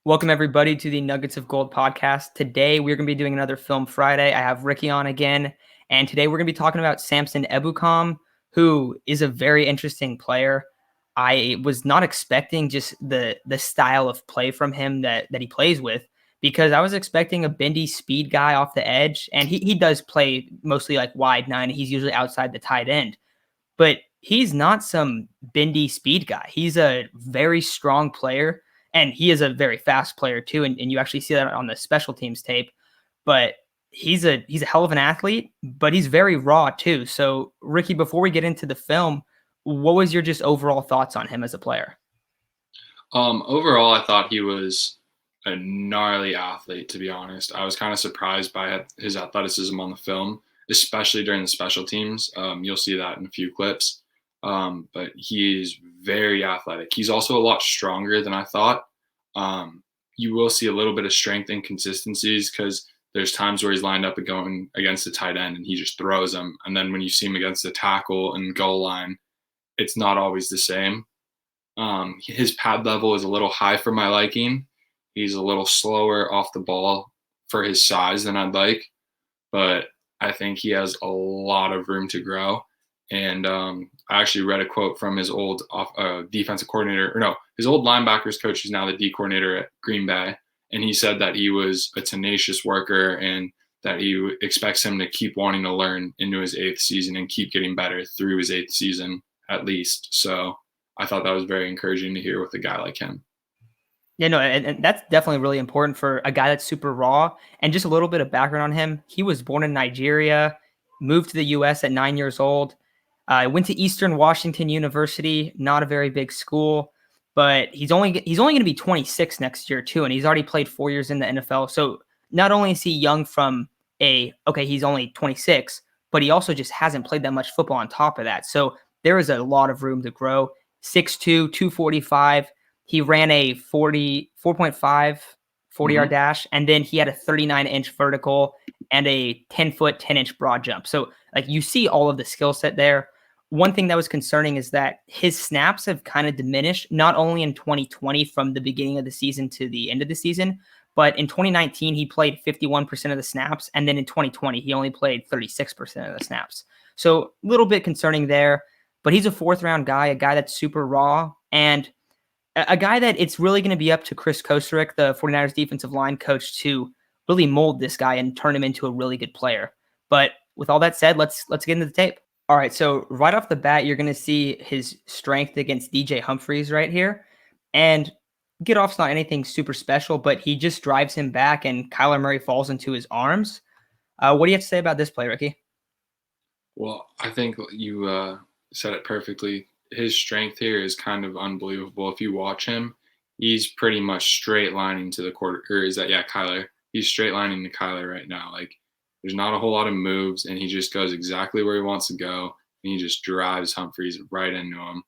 Welcome, everybody, to the Nuggets of Gold podcast. Today, we're going to be doing another Film Friday. I have Ricky on again, and today we're going to be talking about Samson Ebukam, who is a very interesting player. I was not expecting just the style of play from him that he plays with, because I was expecting a bendy speed guy off the edge, and he does play mostly like wide nine. He's usually outside the tight end, but he's not some bendy speed guy. He's a very strong player, and he is a very fast player too. And you actually see that on the special teams tape. But he's a hell of an athlete, but he's very raw too. So Ricky, before we get into the film, what was your just overall thoughts on him as a player? Overall, I thought he was a gnarly athlete, to be honest. I was kind of surprised by his athleticism on the film, especially during the special teams. You'll see that in a few clips. But he is very athletic. He's also a lot stronger than I thought. You will see a little bit of strength inconsistencies because there's times where he's lined up and going against the tight end and he just throws them. And then when you see him against the tackle and goal line, it's not always the same. His pad level is a little high for my liking. He's a little slower off the ball for his size than I'd like, but I think he has a lot of room to grow. And I actually read a quote from his old defensive coordinator, or no, his old linebackers coach, who's now the D coordinator at Green Bay. And he said that he was a tenacious worker and that he expects him to keep wanting to learn into his eighth season and keep getting better through his eighth season at least. So I thought that was very encouraging to hear with a guy like him. Yeah, no, and that's definitely really important for a guy that's super raw. And just a little bit of background on him. He was born in Nigeria, moved to the U.S. at 9 years old. Went to Eastern Washington University, not a very big school, but he's only going to be 26 next year too, and he's already played 4 years in the NFL. So not only is he young from he's only 26, but he also just hasn't played that much football on top of that. So there is a lot of room to grow. 6'2", 245. He ran a 4.5 40-yard dash, and then he had a 39-inch vertical and a 10-foot, 10-inch broad jump. So like you see all of the skill set there. One thing that was concerning is that his snaps have kind of diminished, not only in 2020 from the beginning of the season to the end of the season, but in 2019, he played 51% of the snaps. And then in 2020, he only played 36% of the snaps. So a little bit concerning there, but he's a fourth round guy, a guy that's super raw, and a guy that it's really going to be up to Chris Kosarick, the 49ers defensive line coach, to really mold this guy and turn him into a really good player. But with all that said, let's get into the tape. All right, so right off the bat, you're going to see his strength against DJ Humphries right here. And get off's not anything super special, but he just drives him back and Kyler Murray falls into his arms. What do you have to say about this play, Ricky? Well, I think you said it perfectly. His strength here is kind of unbelievable. If you watch him, he's pretty much straight lining to the quarter. Or is that, yeah, Kyler? He's straight lining to Kyler right now. Like, there's not a whole lot of moves, and he just goes exactly where he wants to go, and he just drives Humphries right into him.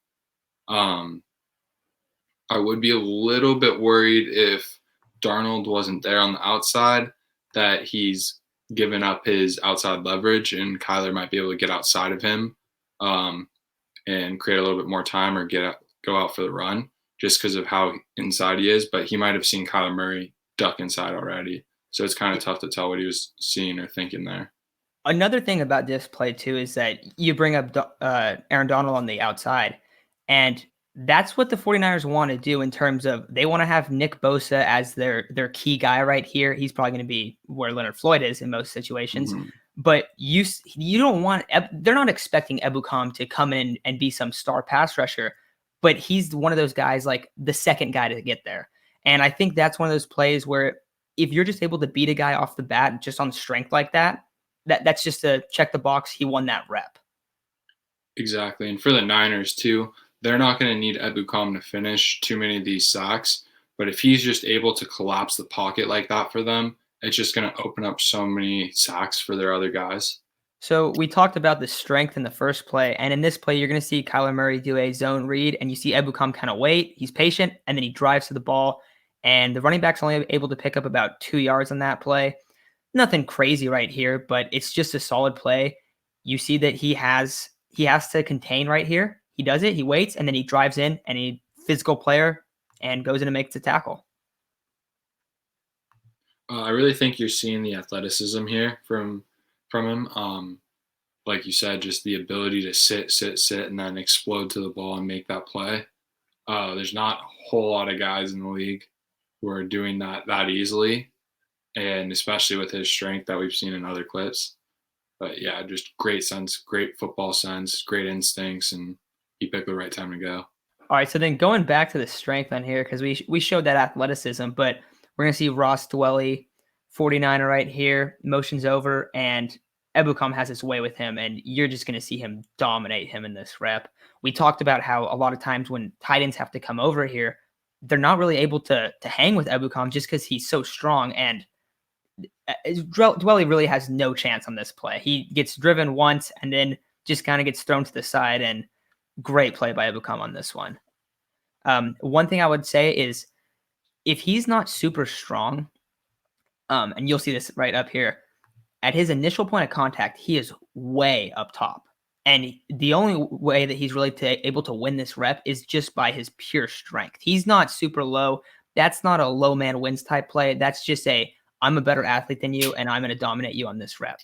I would be a little bit worried if Darnold wasn't there on the outside, that he's given up his outside leverage, and Kyler might be able to get outside of him and create a little bit more time or go out for the run just because of how inside he is. But he might have seen Kyler Murray duck inside already. So it's kind of tough to tell what he was seeing or thinking there. Another thing about this play too is that you bring up Aaron Donald on the outside, and that's what the 49ers want to do in terms of they want to have Nick Bosa as their key guy right here. He's probably going to be where Leonard Floyd is in most situations. Mm-hmm. But you don't want they're not expecting Ebukam to come in and be some star pass rusher, but he's one of those guys like the second guy to get there. And I think that's one of those plays where if you're just able to beat a guy off the bat just on strength like that, that's just a check the box. He won that rep. Exactly. And for the Niners, too, they're not going to need Ebukam to finish too many of these sacks. But if he's just able to collapse the pocket like that for them, it's just going to open up so many sacks for their other guys. So we talked about the strength in the first play. And in this play, you're going to see Kyler Murray do a zone read, and you see Ebukam kind of wait. He's patient, and then he drives to the ball. And the running back's only able to pick up about 2 yards on that play. Nothing crazy right here, but it's just a solid play. You see that he has to contain right here. He does it. He waits, and then he drives in, and he physical player and goes in and makes the tackle. I really think you're seeing the athleticism here from him. Like you said, just the ability to sit, and then explode to the ball and make that play. There's not a whole lot of guys in the league who are doing that easily, and especially with his strength that we've seen in other clips. But yeah, just great sense, great football sense, great instincts, and he picked the right time to go. All right, so then going back to the strength on here, because we showed that athleticism, but we're going to see Ross Dwelly, 49er right here, motions over, and Ebukam has his way with him, and you're just going to see him dominate him in this rep. We talked about how a lot of times when tight ends have to come over here, they're not really able to hang with Ebukam just because he's so strong, and Dwelly really has no chance on this play. He gets driven once and then just kind of gets thrown to the side, and great play by Ebukam on this one. One thing I would say is if he's not super strong, and you'll see this right up here, at his initial point of contact, he is way up top. And the only way that he's really able to win this rep is just by his pure strength. He's not super low. That's not a low man wins type play. That's just I'm a better athlete than you, and I'm going to dominate you on this rep.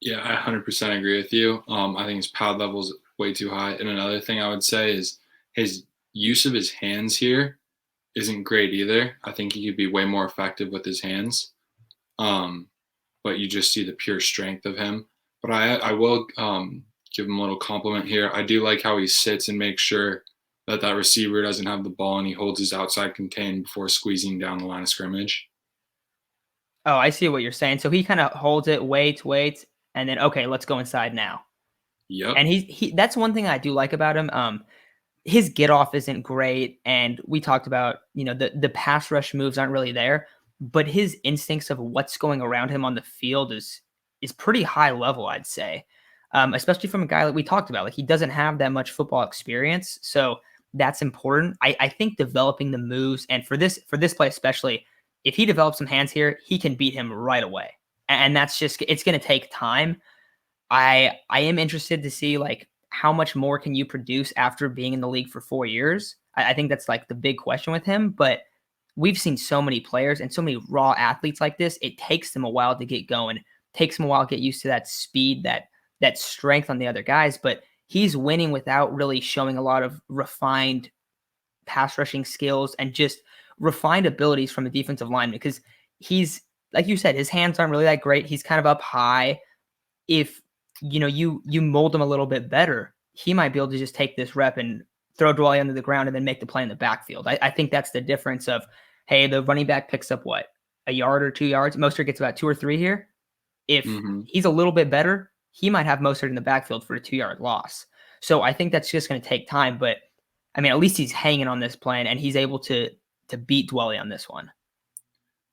Yeah, I 100% agree with you. I think his pad level is way too high. And another thing I would say is his use of his hands here isn't great either. I think he could be way more effective with his hands. Um, but you just see the pure strength of him. But I will give him a little compliment here. I do like how he sits and makes sure that receiver doesn't have the ball and he holds his outside contain before squeezing down the line of scrimmage. Oh, I see what you're saying. So he kind of holds it, waits, and then okay, let's go inside now. Yep. And he that's one thing I do like about him. His get off isn't great, and we talked about the pass rush moves aren't really there, but his instincts of what's going around him on the field is pretty high level, I'd say. Especially from a guy like we talked about, like he doesn't have that much football experience, so that's important. I think developing the moves, and for this play especially, if he develops some hands here, he can beat him right away, and that's just it's going to take time. I am interested to see like how much more can you produce after being in the league for 4 years. I think that's like the big question with him. But we've seen so many players and so many raw athletes like this. It takes them a while to get going. Takes them a while to get used to that speed, that strength on the other guys. But he's winning without really showing a lot of refined pass rushing skills and just refined abilities from the defensive lineman because he's like you said, his hands aren't really that great. He's kind of up high. If you mold him a little bit better, he might be able to just take this rep and throw Dwally under the ground and then make the play in the backfield. I think that's the difference of, hey, the running back picks up what, a yard or 2 yards. Mostert gets about 2 or 3 here. If Mm-hmm. he's a little bit better, he might have Mostert in the backfield for a 2 yard loss. So I think that's just going to take time. But I mean, at least he's hanging on this plan and he's able to beat Dwally on this one.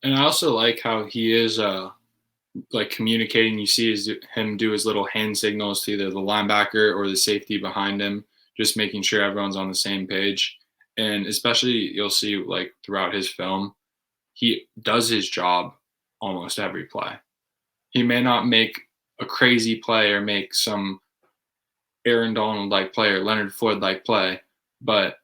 And I also like how he is like communicating. You see him do his little hand signals to either the linebacker or the safety behind him, just making sure everyone's on the same page. And especially you'll see like throughout his film, he does his job almost every play. He may not make a crazy play or make some Aaron Donald like play or Leonard Floyd like play, but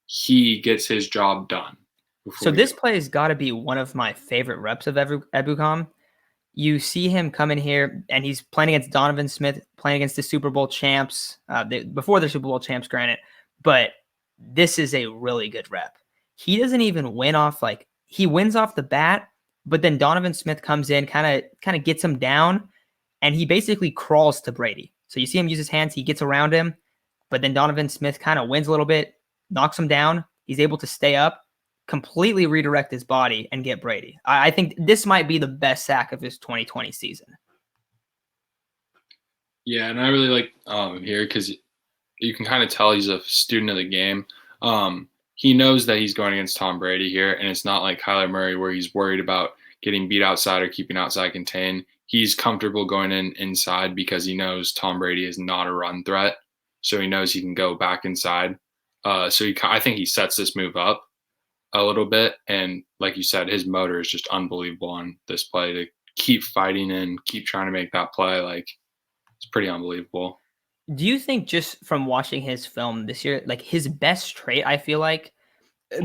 he gets his job done before So we this go. play has got to be one of my favorite reps of Ebukam. You see him come in here, and he's playing against Donovan Smith, playing against the Super Bowl champs, before the Super Bowl champs, granted. But this is a really good rep. He doesn't even win off he wins off the bat, but then Donovan Smith comes in, kind of gets him down, and he basically crawls to Brady. So you see him use his hands, he gets around him, but then Donovan Smith kind of wins a little bit, knocks him down. He's able to stay up, completely redirect his body, and get Brady. I think this might be the best sack of his 2020 season. Yeah, and I really like here because you can kind of tell he's a student of the game. He knows that he's going against Tom Brady here, and it's not like Kyler Murray where he's worried about getting beat outside or keeping outside contain. He's comfortable going inside because he knows Tom Brady is not a run threat, so he knows he can go back inside. I think he sets this move up a little bit, and like you said, his motor is just unbelievable on this play to keep fighting and keep trying to make that play. Like it's pretty unbelievable. Do you think just from watching his film this year, like his best trait, I feel like,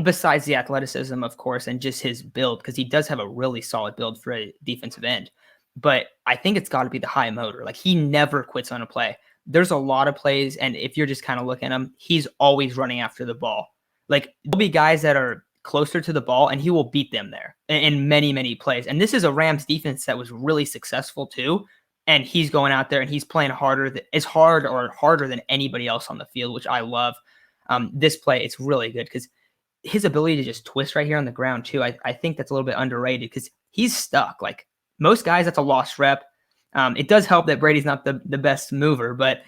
besides the athleticism, of course, and just his build, because he does have a really solid build for a defensive end. But I think it's got to be the high motor. Like he never quits on a play. There's a lot of plays, and if you're just kind of looking at him, he's always running after the ball. Like there'll be guys that are closer to the ball, and he will beat them there in many, many plays. And this is a Rams defense that was really successful too. And he's going out there and he's playing harder, as hard or harder than anybody else on the field, which I love. This play, it's really good because his ability to just twist right here on the ground too. I think that's a little bit underrated because he's stuck. Like most guys, that's a lost rep. It does help that Brady's not the best mover, but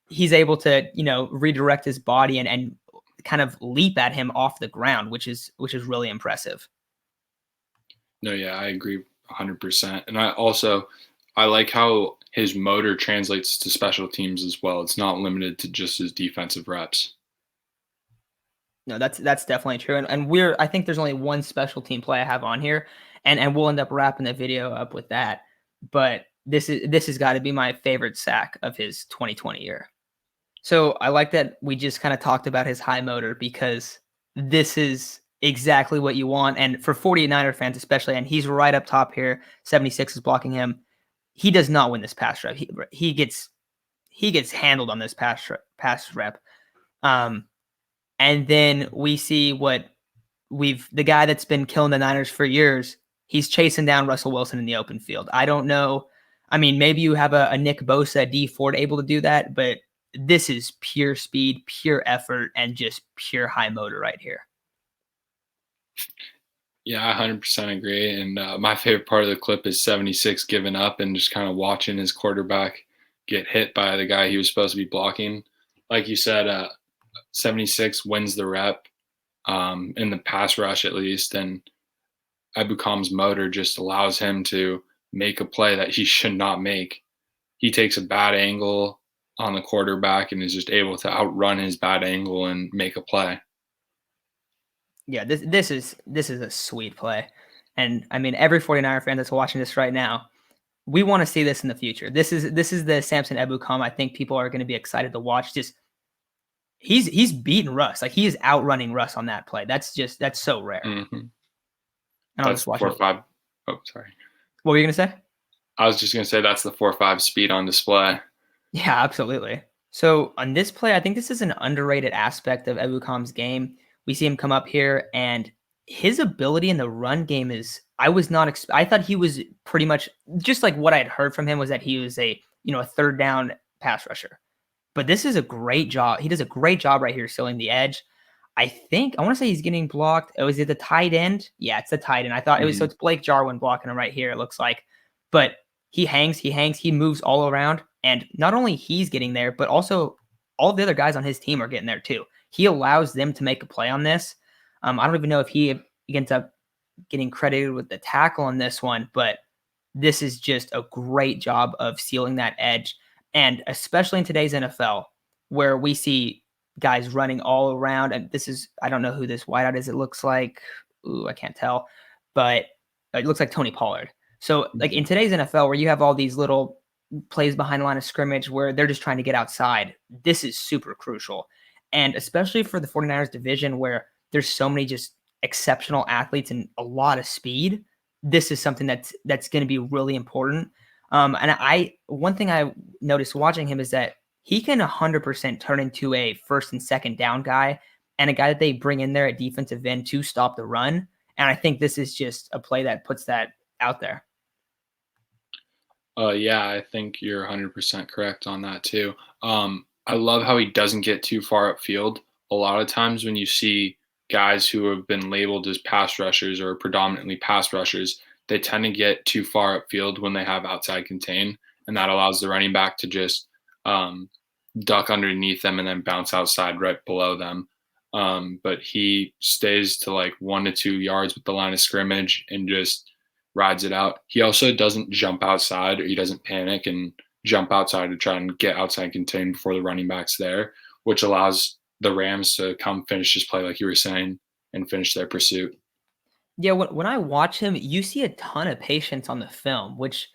he's able to, redirect his body and kind of leap at him off the ground, which is really impressive. No, yeah, I agree 100%. And I like how his motor translates to special teams as well. It's not limited to just his defensive reps. No, that's definitely true. And I think there's only one special team play I have on here, and we'll end up wrapping the video up with that. But this has got to be my favorite sack of his 2020 year. So I like that we just kind of talked about his high motor because this is exactly what you want. And for 49er fans especially, and he's right up top here, 76 is blocking him. He does not win this pass rep. He gets handled on this pass rep. And then we see the guy that's been killing the Niners for years, he's chasing down Russell Wilson in the open field. I don't know. I mean, maybe you have a Nick Bosa, D Ford able to do that, but this is pure speed, pure effort, and just pure high motor right here. Yeah, I 100% agree. And my favorite part of the clip is 76 giving up and just kind of watching his quarterback get hit by the guy he was supposed to be blocking. Like you said, 76 wins the rep in the pass rush at least. And Ebukam's motor just allows him to make a play that he should not make. He takes a bad angle on the quarterback and is just able to outrun his bad angle and make a play. Yeah, this is a sweet play. And I mean, every 49er fan that's watching this right now, we want to see this in the future. This is the Samson Ebukam I think people are going to be excited to watch. Just he's beating Russ. Like he is outrunning Russ on that play. That's so rare. Mm-hmm. And I'll just watch 4.5. Oh, sorry. What were you going to say? I was just going to say that's the 4.5 speed on display. Yeah, absolutely. So on this play, I think this is an underrated aspect of Ebukam's game. We see him come up here, and his ability in the run game is, I thought he was pretty much just like what I had heard from him was that he was a third down pass rusher. But this is a great job. He does a great job right here sealing the edge. I want to say he's getting blocked. Oh, is it the tight end? Yeah, it's the tight end. I thought it was, so it's Blake Jarwin blocking him right here, it looks like. But he hangs, he moves all around. And not only he's getting there, but also all the other guys on his team are getting there too. He allows them to make a play on this. I don't even know if he ends up getting credited with the tackle on this one, but this is just a great job of sealing that edge. And especially in today's NFL, where we see guys running all around. And I don't know who this wideout is. It looks like, I can't tell, but it looks like Tony Pollard. So like in today's NFL, where you have all these little plays behind the line of scrimmage where they're just trying to get outside, this is super crucial. And especially for the 49ers division where there's so many just exceptional athletes and a lot of speed, this is something that's going to be really important. And one thing I noticed watching him is that he can 100% turn into a first and second down guy and a guy that they bring in there at defensive end to stop the run. And I think this is just a play that puts that out there. Yeah, I think you're 100% correct on that too. I love how he doesn't get too far upfield. A lot of times when you see guys who have been labeled as pass rushers or predominantly pass rushers, they tend to get too far upfield when they have outside contain, and that allows the running back to just duck underneath them and then bounce outside right below them. But he stays to like 1 to 2 yards with the line of scrimmage and just rides it out. He also doesn't jump outside, or he doesn't panic and jump outside to try and get outside contained before the running back's there, which allows the Rams to come finish this play, like you were saying, and finish their pursuit. Yeah, when I watch him, you see a ton of patience on the film, which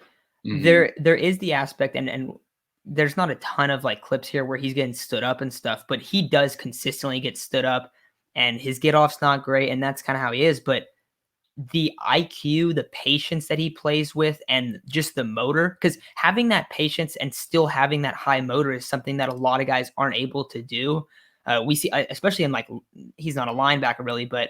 there is the aspect, and there's not a ton of like clips here where he's getting stood up and stuff, but he does consistently get stood up. and his get off's not great, and that's kind of how he is. But the IQ, the patience that he plays with, and just the motor, because having that patience and still having that high motor is something that a lot of guys aren't able to do. We see, especially in like, he's not a linebacker really, but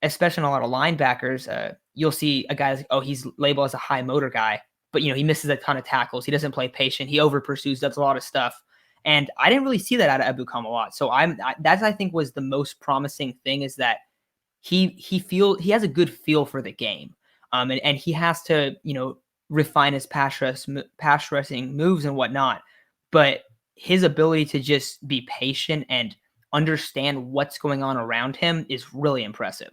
especially in a lot of linebackers, you'll see a guy like, oh, he's labeled as a high motor guy, but he misses a ton of tackles. He doesn't play patient. He over pursues, does a lot of stuff. And I didn't really see that out of Ebukam a lot. So that's, I think, was the most promising thing, is that he has a good feel for the game, and he has to refine his pass rushing moves and whatnot, but his ability to just be patient and understand what's going on around him is really impressive.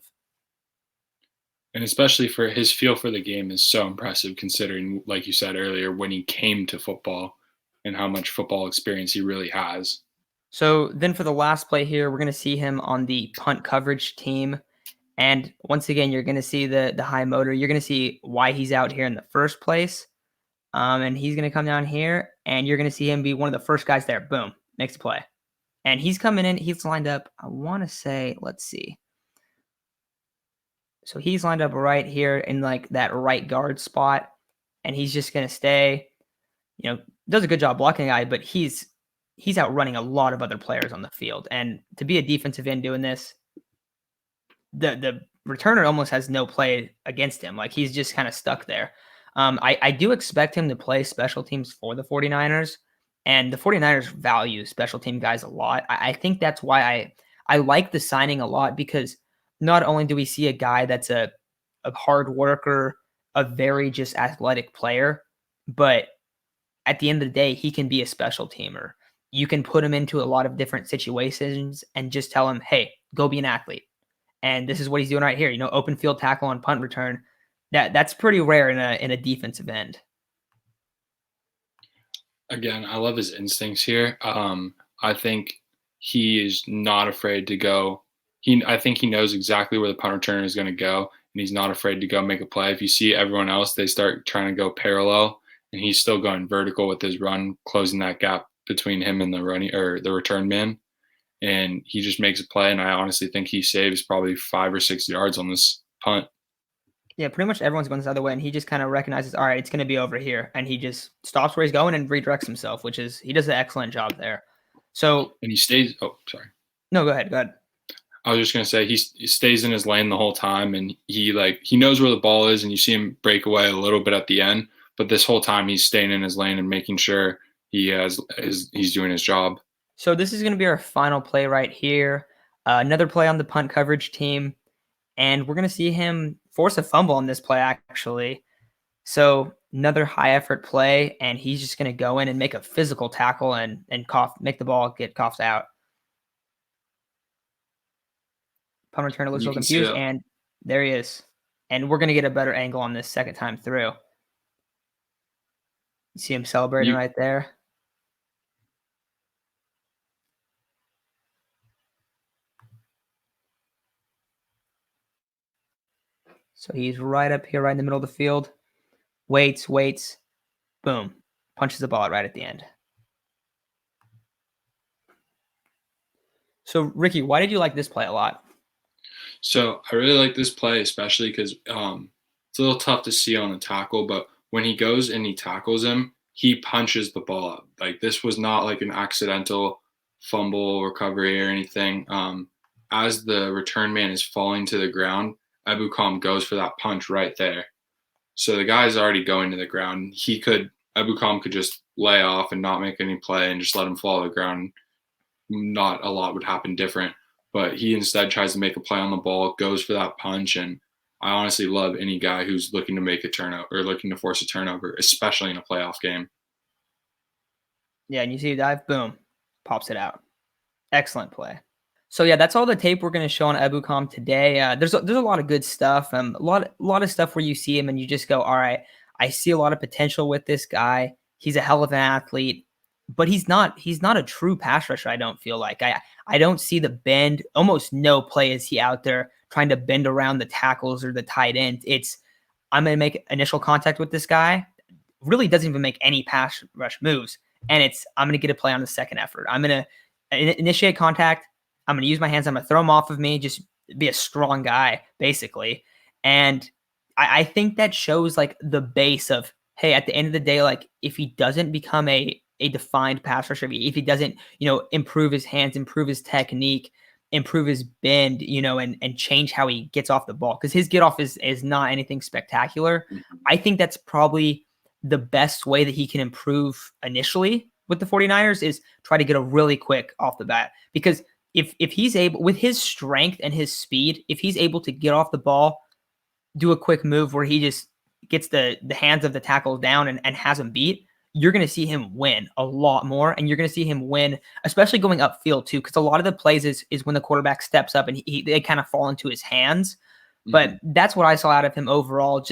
And especially for his feel for the game is so impressive, considering, like you said earlier, when he came to football and how much football experience he really has. So then for the last play here, we're going to see him on the punt coverage team. And once again, you're going to see the high motor. You're going to see why he's out here in the first place. And he's going to come down here, and you're going to see him be one of the first guys there. Boom, next play. And he's coming in. He's lined up, I want to say, let's see. So he's lined up right here in like that right guard spot, and he's just going to stay. Does a good job blocking a guy, but he's outrunning a lot of other players on the field. And to be a defensive end doing this, the returner almost has no play against him. Like, he's just kind of stuck there. I do expect him to play special teams for the 49ers, and the 49ers value special team guys a lot. I think that's why I like the signing a lot, because not only do we see a guy that's a hard worker, a very just athletic player, but at the end of the day, he can be a special teamer. You can put him into a lot of different situations and just tell him, hey, go be an athlete. And this is what he's doing right here. Open field tackle on punt return. That's pretty rare in a defensive end. Again, I love his instincts here. I think he is not afraid to go. I think he knows exactly where the punt returner is going to go, and he's not afraid to go make a play. If you see everyone else, they start trying to go parallel, and he's still going vertical with his run, closing that gap between him and the running or the return man. And he just makes a play, and I honestly think he saves probably 5 or 6 yards on this punt. Yeah, pretty much everyone's going this other way, and he just kind of recognizes, all right, it's going to be over here, and he just stops where he's going and redirects himself, which is, he does an excellent job there. So, and he stays. Oh, sorry. No, go ahead. Go ahead. I was just gonna say he stays in his lane the whole time, and he knows where the ball is, and you see him break away a little bit at the end, but this whole time he's staying in his lane and making sure he's doing his job. So this is going to be our final play right here. Another play on the punt coverage team, and we're going to see him force a fumble on this play, actually. So another high effort play, and he's just going to go in and make a physical tackle and make the ball get coughed out. Punt returner looks a little confused, and there he is. And we're going to get a better angle on this second time through. You see him celebrating right there. So he's right up here, right in the middle of the field. Waits. Boom. Punches the ball right at the end. So, Ricky, why did you like this play a lot? So I really like this play, especially because it's a little tough to see on the tackle, but when he goes and he tackles him, he punches the ball up. Like, this was not like an accidental fumble recovery or anything. As the return man is falling to the ground, Ebukam goes for that punch right there. So the guy's already going to the ground. Ebukam could just lay off and not make any play and just let him fall to the ground. Not a lot would happen different, but he instead tries to make a play on the ball, goes for that punch, and I honestly love any guy who's looking to make a turnover or looking to force a turnover, especially in a playoff game. Yeah, and you see a dive, boom, pops it out. Excellent play. So yeah, that's all the tape we're going to show on Ebukam today. There's a lot of good stuff. A lot of stuff where you see him and you just go, all right, I see a lot of potential with this guy. He's a hell of an athlete, but he's not a true pass rusher. I don't feel like I don't see the bend. Almost no play is he out there trying to bend around the tackles or the tight end. It's, I'm going to make initial contact with this guy. Really doesn't even make any pass rush moves. And I'm going to get a play on the second effort. I'm going to initiate contact, I'm going to use my hands. I'm going to throw them off of me. Just be a strong guy, basically. And I think that shows like the base of, hey, at the end of the day, like if he doesn't become a defined pass rusher, if he doesn't, improve his hands, improve his technique, improve his bend, and change how he gets off the ball, because his get off is not anything spectacular. Mhm. I think that's probably the best way that he can improve initially with the 49ers is try to get a really quick off the bat. Because if he's able, with his strength and his speed, if he's able to get off the ball, do a quick move where he just gets the hands of the tackles down and has him beat, you're going to see him win a lot more. And you're going to see him win, especially going upfield too, because a lot of the plays is when the quarterback steps up and they kind of fall into his hands. But Mhm. that's what I saw out of him overall.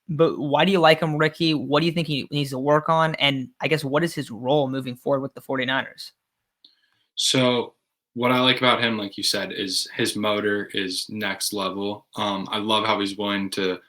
But why do you like him, Ricky? What do you think he needs to work on? And I guess what is his role moving forward with the 49ers? So what I like about him, like you said, is his motor is next level. I love how he's willing to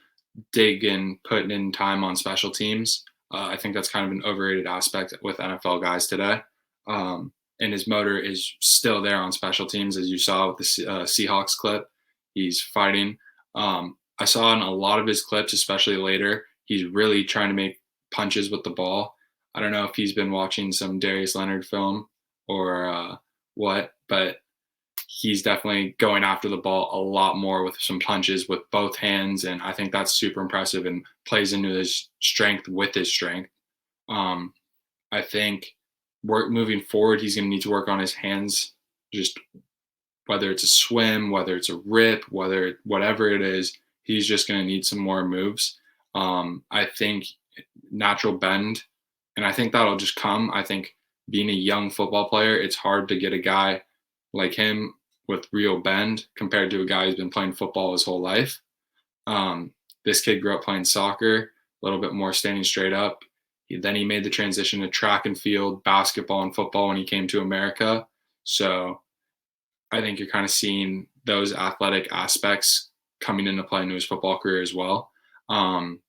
dig and put in time on special teams. I think that's kind of an overrated aspect with NFL guys today. And his motor is still there on special teams, as you saw with the Seahawks clip. He's fighting. I saw in a lot of his clips, especially later, he's really trying to make punches with the ball. I don't know if he's been watching some Darius Leonard film or what, but he's definitely going after the ball a lot more with some punches with both hands. And I think that's super impressive and plays into his strength with his strength. Um, I think moving forward, he's going to need to work on his hands, just whether it's a swim, whether it's a rip, whatever it is, he's just going to need some more moves. I think natural bend, and I think that'll just come. I think being a young football player, it's hard to get a guy like him with real bend compared to a guy who's been playing football his whole life. This kid grew up playing soccer, a little bit more standing straight up. Then he made the transition to track and field, basketball, and football when he came to America. So I think you're kind of seeing those athletic aspects coming into play into his football career as well. Um,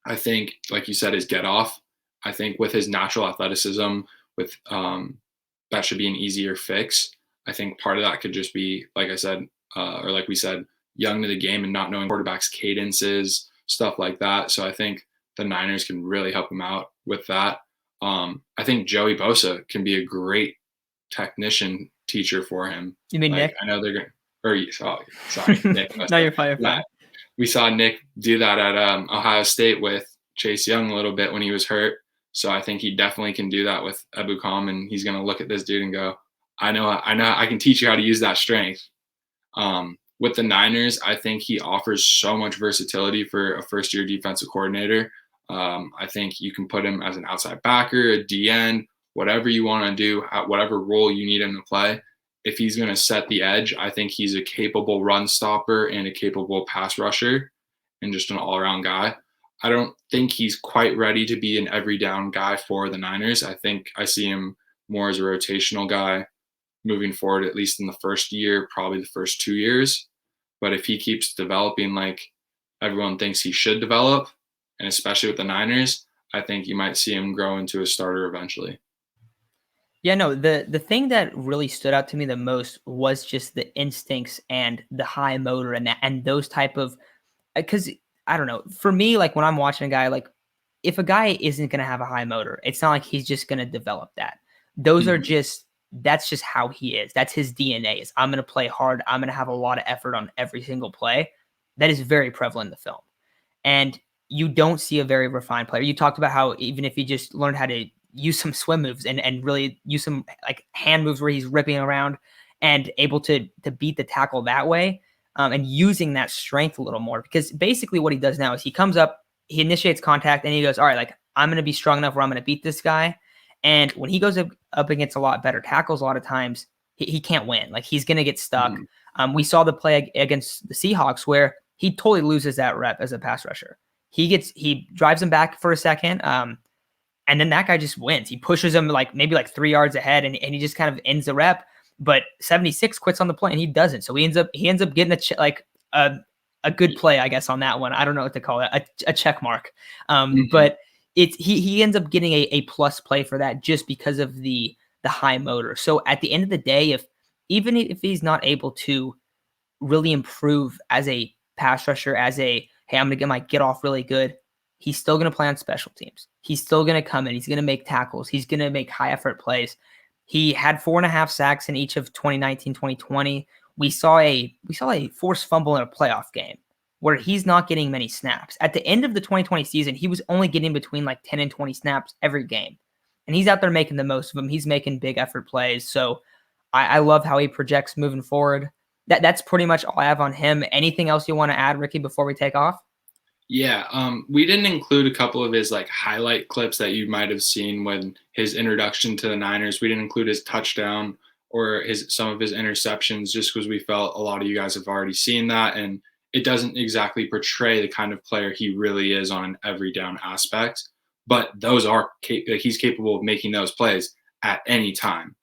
I think, like you said, his get off. I think with his natural athleticism, with that should be an easier fix. I think part of that could just be, like I said, or like we said, young to the game and not knowing quarterbacks' cadences, stuff like that. So I think the Niners can really help him out with that. I think Joey Bosa can be a great technician teacher for him. You mean Like Nick? I know they're going to, or oh, sorry, Nick. No, you're fine. You're Yeah, fine. we saw Nick do that at Ohio State with Chase Young a little bit when he was hurt. So I think he definitely can do that with Ebukam, and he's going to look at this dude and go, I know, I can teach you how to use that strength. With the Niners, I think he offers so much versatility for a first-year defensive coordinator. I think you can put him as an outside backer, a DN, whatever you want to do, whatever role you need him to play. If he's going to set the edge, I think he's a capable run stopper and a capable pass rusher and just an all-around guy. I don't think he's quite ready to be an every down guy for the Niners. I think I see him more as a rotational guy moving forward, at least in the first year, probably the first 2 years. But if he keeps developing like everyone thinks he should develop, and especially with the Niners, I think you might see him grow into a starter eventually. Yeah, no, the thing that really stood out to me the most was just the instincts and the high motor and those type of, because I don't know, for me, like when I'm watching a guy, like if a guy isn't going to have a high motor, it's not like he's just going to develop that. Those are Mhm. just, that's just how he is. That's his DNA is I'm going to play hard. I'm going to have a lot of effort on every single play. That is very prevalent in the film. And you don't see a very refined player. You talked about how even if he just learned how to use some swim moves and really use some like hand moves where he's ripping around and able to beat the tackle that way, and using that strength a little more, because basically what he does now is he comes up, he initiates contact, and he goes, all right, like I'm going to be strong enough where I'm going to beat this guy. And when he goes up against a lot better tackles, a lot of times he can't win. Like he's going to get stuck. Mhm. We saw the play against the Seahawks where he totally loses that rep as a pass rusher. He drives him back for a second, and then that guy just wins. He pushes him like maybe like 3 yards ahead, and he just kind of ends the rep. But 76 quits on the play, and he doesn't. So he ends up getting a good play, I guess, on that one. I don't know what to call it, a check mark. Mhm. But he ends up getting a plus play for that just because of the high motor. So at the end of the day, even if he's not able to really improve as a pass rusher, as a, hey, I'm going to get my get off really good, he's still going to play on special teams. He's still going to come in. He's going to make tackles. He's going to make high effort plays. He had 4.5 sacks in each of 2019, 2020. We saw a forced fumble in a playoff game where he's not getting many snaps. At the end of the 2020 season, he was only getting between like 10 and 20 snaps every game. And he's out there making the most of them. He's making big effort plays. So I love how he projects moving forward. That's pretty much all I have on him. Anything else you want to add, Ricky, before we take off? Yeah, we didn't include a couple of his like highlight clips that you might have seen when his introduction to the Niners. We didn't include his touchdown or his some of his interceptions just because we felt a lot of you guys have already seen that, and it doesn't exactly portray the kind of player he really is on an every down aspect. But those are he's capable of making those plays at any time.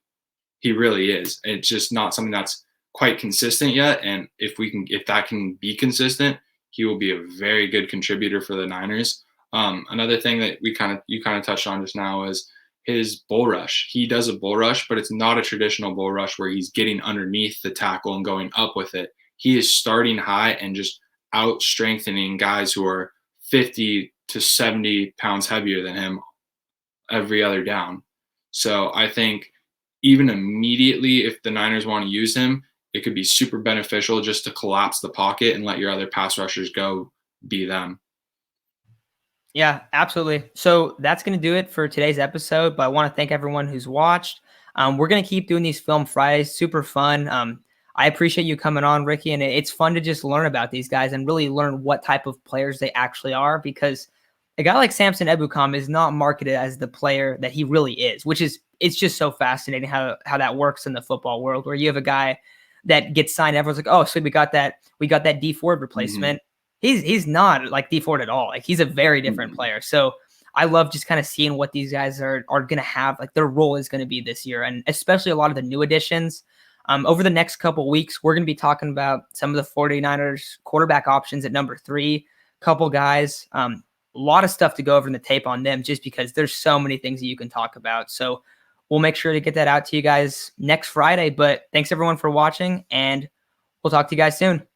He really is. It's just not something that's quite consistent yet. And if that can be consistent, he will be a very good contributor for the Niners. Another thing that you kind of touched on just now is his bull rush. He does a bull rush, but it's not a traditional bull rush where he's getting underneath the tackle and going up with it. He is starting high and just out strengthening guys who are 50 to 70 pounds heavier than him every other down. So I think even immediately, if the Niners want to use him, it could be super beneficial just to collapse the pocket and let your other pass rushers go be them. Yeah, absolutely. So that's going to do it for today's episode. But I want to thank everyone who's watched. We're going to keep doing these Film Fridays. Super fun. I appreciate you coming on, Ricky. And it's fun to just learn about these guys and really learn what type of players they actually are, because a guy like Samson Ebukam is not marketed as the player that he really is, which is, it's just so fascinating how that works in the football world, where you have a guy that gets signed. Everyone's like, oh, so we got that D Ford replacement. He's not like D Ford at all. Like, he's a very different player. So I love just kind of seeing what these guys are going to have, like their role is going to be this year, and especially a lot of the new additions. Over the next couple weeks, we're going to be talking about some of the 49ers quarterback options at number 3, couple guys. A lot of stuff to go over in the tape on them, just because there's so many things that you can talk about. So we'll make sure to get that out to you guys next Friday. But thanks everyone for watching, and we'll talk to you guys soon.